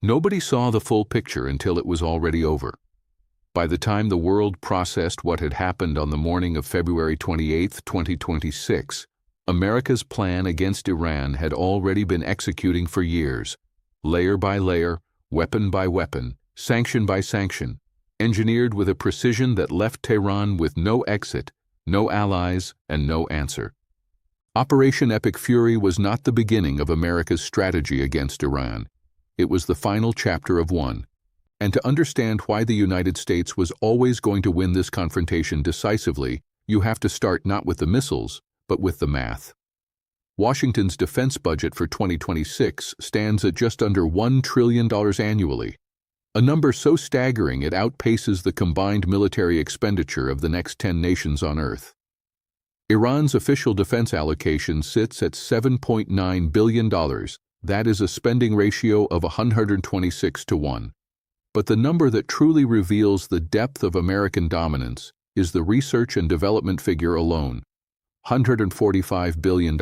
Nobody saw the full picture until it was already over. By the time the world processed what had happened on the morning of February 28, 2026, America's plan against Iran had already been executing for years, layer by layer, weapon by weapon, sanction by sanction, engineered with a precision that left Tehran with no exit, no allies, and no answer. Operation Epic Fury was not the beginning of America's strategy against Iran. It was the final chapter of one. And to understand why the United States was always going to win this confrontation decisively, you have to start not with the missiles, but with the math. Washington's defense budget for 2026 stands at just under $1 trillion annually, a number so staggering it outpaces the combined military expenditure of the next 10 nations on Earth. Iran's official defense allocation sits at $7.9 billion. That is a spending ratio of 126 to 1. But the number that truly reveals the depth of American dominance is the research and development figure alone, $145 billion.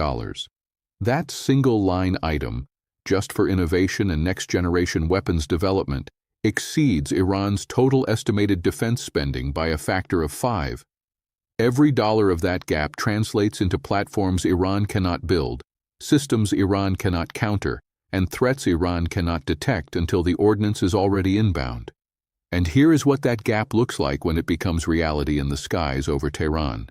That single-line item, just for innovation and next-generation weapons development, exceeds Iran's total estimated defense spending by a factor of 5. Every dollar of that gap translates into platforms Iran cannot build, systems Iran cannot counter, and threats Iran cannot detect until the ordnance is already inbound. And here is what that gap looks like when it becomes reality in the skies over Tehran.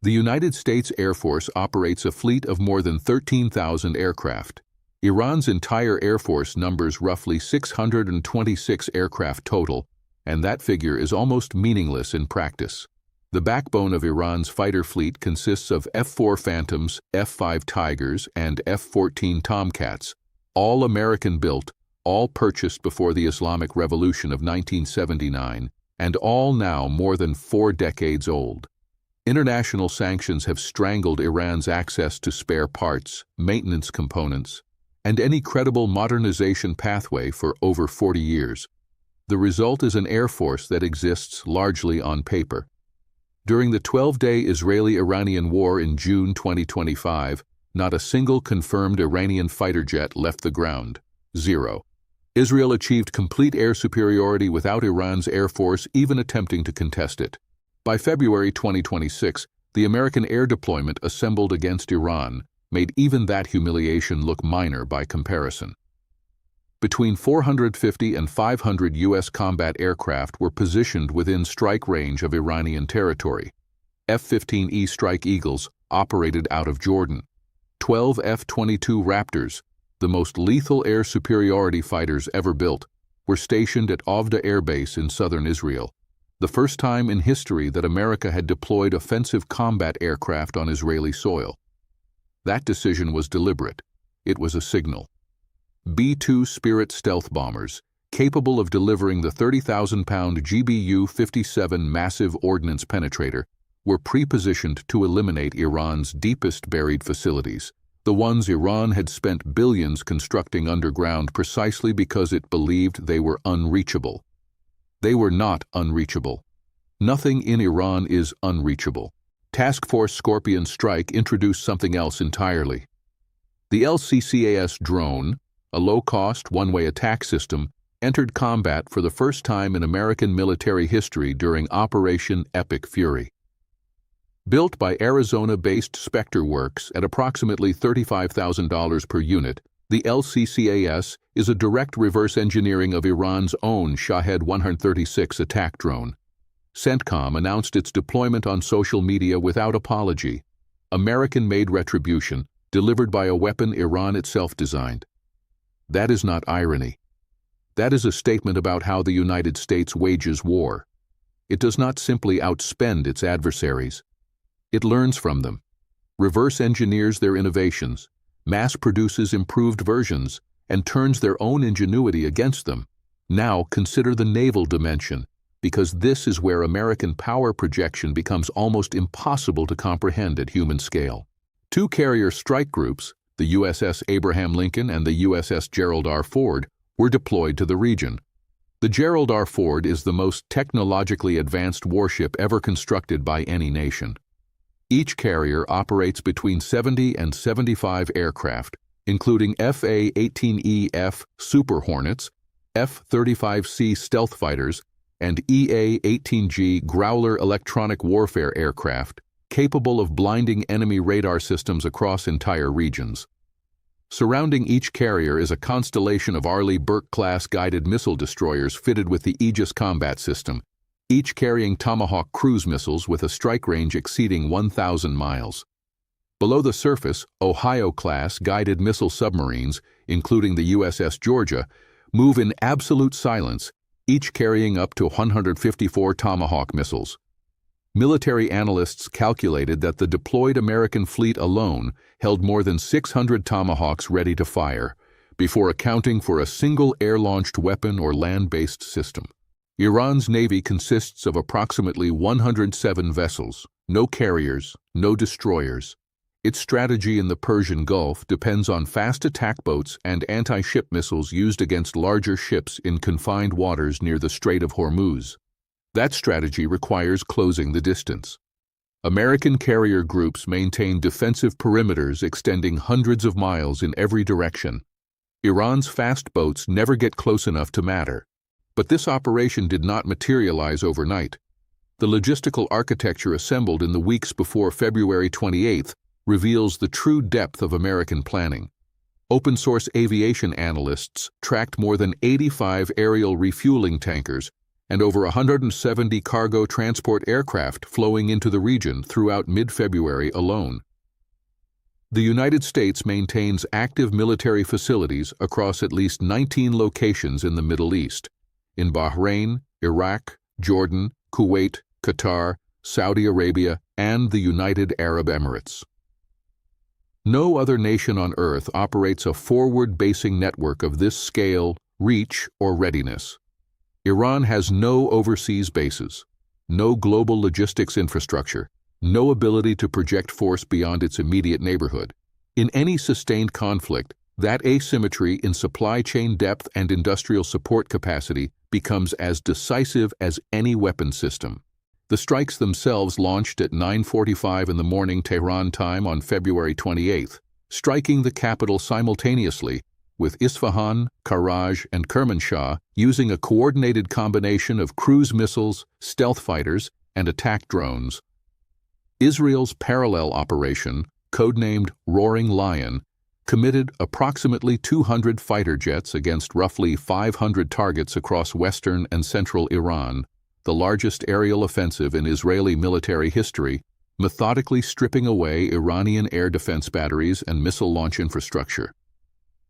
The United States Air Force operates a fleet of more than 13,000 aircraft. Iran's entire Air Force numbers roughly 626 aircraft total, and that figure is almost meaningless in practice. The backbone of Iran's fighter fleet consists of F-4 Phantoms, F-5 Tigers, and F-14 Tomcats, all American-built, all purchased before the Islamic Revolution of 1979, and all now more than 4 decades old. International sanctions have strangled Iran's access to spare parts, maintenance components, and any credible modernization pathway for over 40 years. The result is an air force that exists largely on paper. During the 12-day Israeli-Iranian war in June 2025, not a single confirmed Iranian fighter jet left the ground. 0. Israel achieved complete air superiority without Iran's air force even attempting to contest it. By February 2026, the American air deployment assembled against Iran made even that humiliation look minor by comparison. Between 450 and 500 U.S. combat aircraft were positioned within strike range of Iranian territory. F-15E Strike Eagles operated out of Jordan. 12 F-22 Raptors, the most lethal air superiority fighters ever built, were stationed at Avda Air Base in southern Israel, the first time in history that America had deployed offensive combat aircraft on Israeli soil. That decision was deliberate. It was a signal. B-2 Spirit stealth bombers, capable of delivering the 30,000-pound GBU-57 massive ordnance penetrator, were pre-positioned to eliminate Iran's deepest buried facilities, the ones Iran had spent billions constructing underground precisely because it believed they were unreachable. They were not unreachable. Nothing in Iran is unreachable. Task Force Scorpion Strike introduced something else entirely. The LCCAS drone, a low-cost, one-way attack system, entered combat for the first time in American military history during Operation Epic Fury. Built by Arizona-based Spectre Works at approximately $35,000 per unit, the LCCAS is a direct reverse engineering of Iran's own Shahed 136 attack drone. CENTCOM announced its deployment on social media without apology. American-made retribution, delivered by a weapon Iran itself designed. That is not irony. That is a statement about how the United States wages war. It does not simply outspend its adversaries. It learns from them, reverse engineers their innovations, mass produces improved versions, and turns their own ingenuity against them. Now consider the naval dimension, because this is where American power projection becomes almost impossible to comprehend at human scale. 2 carrier strike groups, the USS Abraham Lincoln and the USS Gerald R. Ford, were deployed to the region. The Gerald R. Ford is the most technologically advanced warship ever constructed by any nation. Each carrier operates between 70 and 75 aircraft, including FA-18EF Super Hornets, F-35C stealth fighters, and EA-18G Growler electronic warfare aircraft, capable of blinding enemy radar systems across entire regions. Surrounding each carrier is a constellation of Arleigh Burke-class guided missile destroyers fitted with the Aegis combat system, each carrying Tomahawk cruise missiles with a strike range exceeding 1,000 miles. Below the surface, Ohio-class guided missile submarines, including the USS Georgia, move in absolute silence, each carrying up to 154 Tomahawk missiles. Military analysts calculated that the deployed American fleet alone held more than 600 Tomahawks ready to fire, before accounting for a single air-launched weapon or land-based system. Iran's navy consists of approximately 107 vessels, no carriers, no destroyers. Its strategy in the Persian Gulf depends on fast attack boats and anti-ship missiles used against larger ships in confined waters near the Strait of Hormuz. That strategy requires closing the distance. American carrier groups maintain defensive perimeters extending hundreds of miles in every direction. Iran's fast boats never get close enough to matter. But this operation did not materialize overnight. The logistical architecture assembled in the weeks before February 28th reveals the true depth of American planning. Open-source aviation analysts tracked more than 85 aerial refueling tankers and over 170 cargo transport aircraft flowing into the region throughout mid-February alone. The United States maintains active military facilities across at least 19 locations in the Middle East, in Bahrain, Iraq, Jordan, Kuwait, Qatar, Saudi Arabia, and the United Arab Emirates. No other nation on Earth operates a forward-basing network of this scale, reach, or readiness. Iran has no overseas bases, no global logistics infrastructure, no ability to project force beyond its immediate neighborhood. In any sustained conflict, that asymmetry in supply chain depth and industrial support capacity becomes as decisive as any weapon system. The strikes themselves launched at 9:45 in the morning Tehran time on February 28th, striking the capital simultaneously, with Isfahan, Karaj, and Kermanshah using a coordinated combination of cruise missiles, stealth fighters, and attack drones. Israel's parallel operation, codenamed Roaring Lion, committed approximately 200 fighter jets against roughly 500 targets across western and central Iran, the largest aerial offensive in Israeli military history, methodically stripping away Iranian air defense batteries and missile launch infrastructure.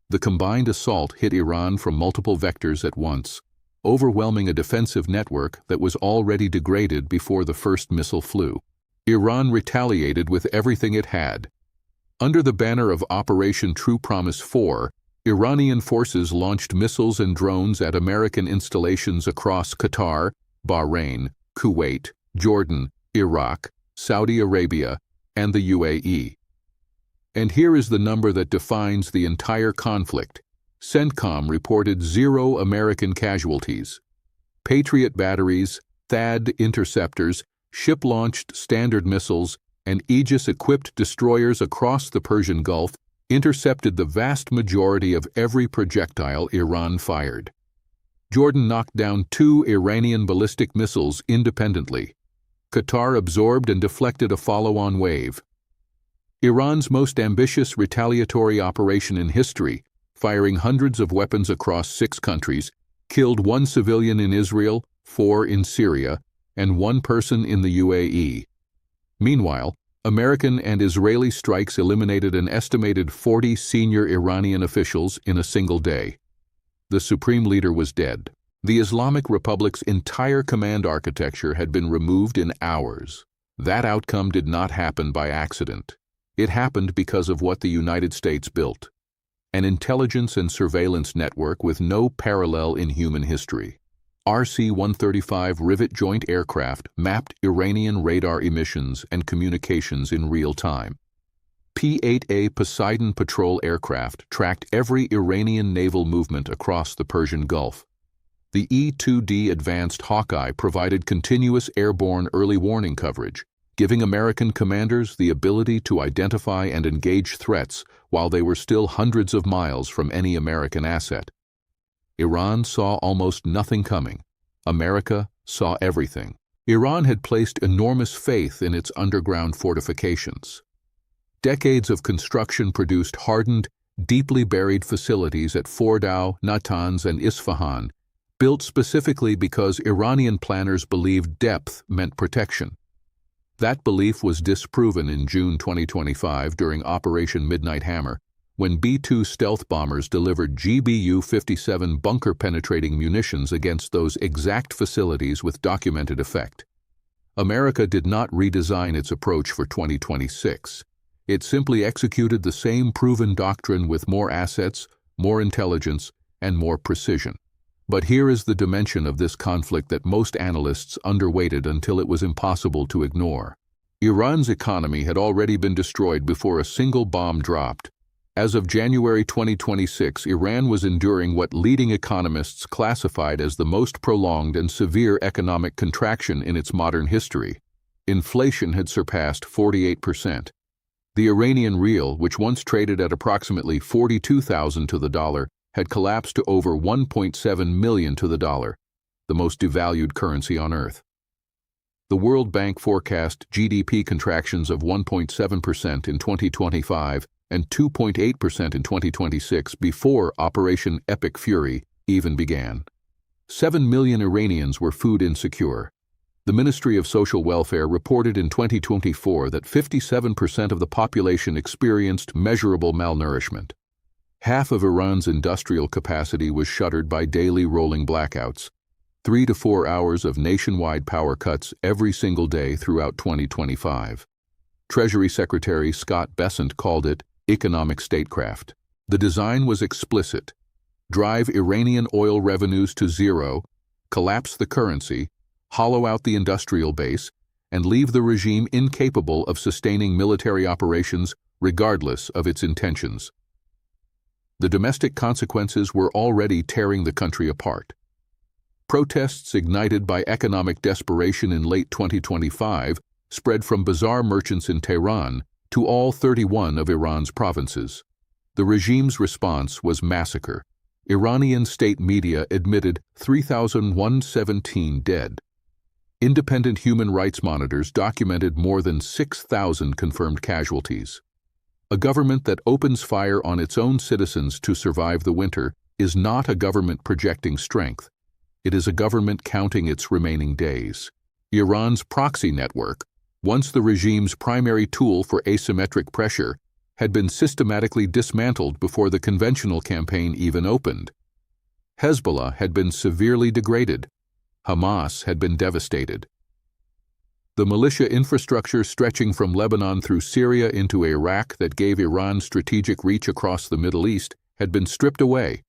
The combined assault hit Iran from multiple vectors at once, overwhelming a defensive network that was already degraded before the first missile flew. Iran retaliated with everything it had. Under the banner of Operation True Promise 4, Iranian forces launched missiles and drones at American installations across Qatar, Bahrain, Kuwait, Jordan, Iraq, Saudi Arabia, and the UAE. And here is the number that defines the entire conflict. CENTCOM reported 0 American casualties. Patriot batteries, THAAD interceptors, ship-launched Standard missiles, and Aegis-equipped destroyers across the Persian Gulf intercepted the vast majority of every projectile Iran fired. Jordan knocked down 2 Iranian ballistic missiles independently. Qatar absorbed and deflected a follow-on wave. Iran's most ambitious retaliatory operation in history, firing hundreds of weapons across 6 countries, killed 1 civilian in Israel, 4 in Syria, and 1 person in the UAE. Meanwhile, American and Israeli strikes eliminated an estimated 40 senior Iranian officials in a single day. The supreme leader was dead. The Islamic Republic's entire command architecture had been removed in hours. That outcome did not happen by accident. It happened because of what the United States built: an intelligence and surveillance network with no parallel in human history. RC-135 Rivet joint aircraft mapped Iranian radar emissions and communications in real time. P-8A Poseidon patrol aircraft tracked every Iranian naval movement across the Persian Gulf. The E-2D Advanced Hawkeye provided continuous airborne early warning coverage, giving American commanders the ability to identify and engage threats while they were still hundreds of miles from any American asset. Iran saw almost nothing coming. America saw everything. Iran had placed enormous faith in its underground fortifications. Decades of construction produced hardened, deeply buried facilities at Fordow, Natanz, and Isfahan, built specifically because Iranian planners believed depth meant protection. That belief was disproven in June 2025 during Operation Midnight Hammer, when B-2 stealth bombers delivered GBU-57 bunker-penetrating munitions against those exact facilities with documented effect. America did not redesign its approach for 2026. It simply executed the same proven doctrine with more assets, more intelligence, and more precision. But here is the dimension of this conflict that most analysts underweighted until it was impossible to ignore. Iran's economy had already been destroyed before a single bomb dropped. As of January 2026, Iran was enduring what leading economists classified as the most prolonged and severe economic contraction in its modern history. Inflation had surpassed 48%. The Iranian rial, which once traded at approximately 42,000 to the dollar, had collapsed to over 1.7 million to the dollar, the most devalued currency on earth. The World Bank forecast GDP contractions of 1.7% in 2025 and 2.8% in 2026 before Operation Epic Fury even began. 7 million Iranians were food insecure. The Ministry of Social Welfare reported in 2024 that 57% of the population experienced measurable malnourishment. Half of Iran's industrial capacity was shuttered by daily rolling blackouts, 3 to 4 hours of nationwide power cuts every single day throughout 2025. Treasury Secretary Scott Bessent called it economic statecraft. The design was explicit: drive Iranian oil revenues to zero, collapse the currency, hollow out the industrial base, and leave the regime incapable of sustaining military operations regardless of its intentions. The domestic consequences were already tearing the country apart. Protests ignited by economic desperation in late 2025 spread from bazaar merchants in Tehran to all 31 of Iran's provinces. The regime's response was massacre. Iranian state media admitted 3,117 dead. Independent human rights monitors documented more than 6,000 confirmed casualties. A government that opens fire on its own citizens to survive the winter is not a government projecting strength. It is a government counting its remaining days. Iran's proxy network, once the regime's primary tool for asymmetric pressure, had been systematically dismantled before the conventional campaign even opened. Hezbollah had been severely degraded. Hamas had been devastated. The militia infrastructure stretching from Lebanon through Syria into Iraq that gave Iran strategic reach across the Middle East had been stripped away.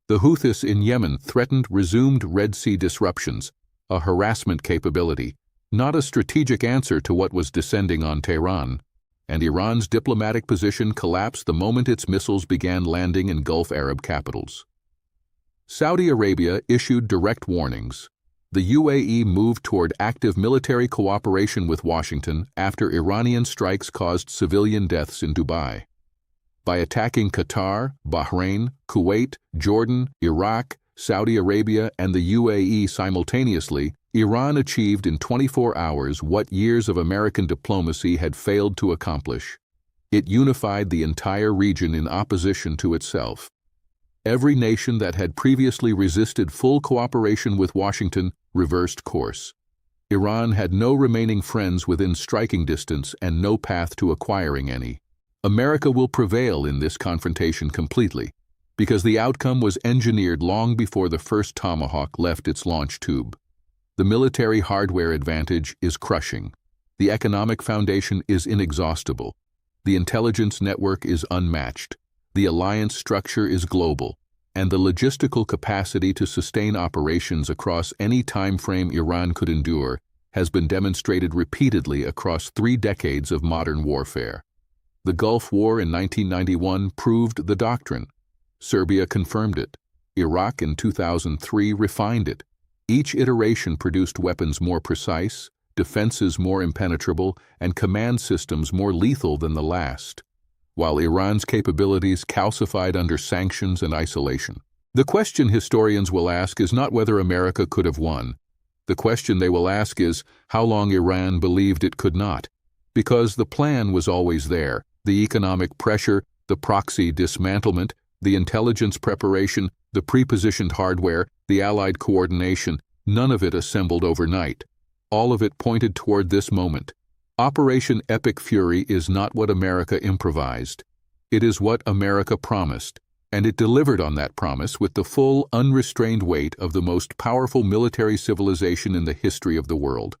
The Houthis in Yemen threatened resumed Red Sea disruptions, a harassment capability, not a strategic answer to what was descending on Tehran, and Iran's diplomatic position collapsed the moment its missiles began landing in Gulf Arab capitals. Saudi Arabia issued direct warnings. The UAE moved toward active military cooperation with Washington after Iranian strikes caused civilian deaths in Dubai. By attacking Qatar, Bahrain, Kuwait, Jordan, Iraq, Saudi Arabia, and the UAE simultaneously, Iran achieved in 24 hours what years of American diplomacy had failed to accomplish. It unified the entire region in opposition to itself. Every nation that had previously resisted full cooperation with Washington reversed course. Iran had no remaining friends within striking distance and no path to acquiring any. America will prevail in this confrontation completely, because the outcome was engineered long before the first Tomahawk left its launch tube. The military hardware advantage is crushing. The economic foundation is inexhaustible. The intelligence network is unmatched. The alliance structure is global, and the logistical capacity to sustain operations across any time frame Iran could endure has been demonstrated repeatedly across 3 decades of modern warfare. The Gulf War in 1991 proved the doctrine. Serbia confirmed it. Iraq in 2003 refined it. Each iteration produced weapons more precise, defenses more impenetrable, and command systems more lethal than the last, while Iran's capabilities calcified under sanctions and isolation. The question historians will ask is not whether America could have won. The question they will ask is how long Iran believed it could not. Because the plan was always there: the economic pressure, the proxy dismantlement, the intelligence preparation, the pre-positioned hardware, the allied coordination. None of it assembled overnight. All of it pointed toward this moment. Operation Epic Fury is not what America improvised. It is what America promised, and it delivered on that promise with the full, unrestrained weight of the most powerful military civilization in the history of the world.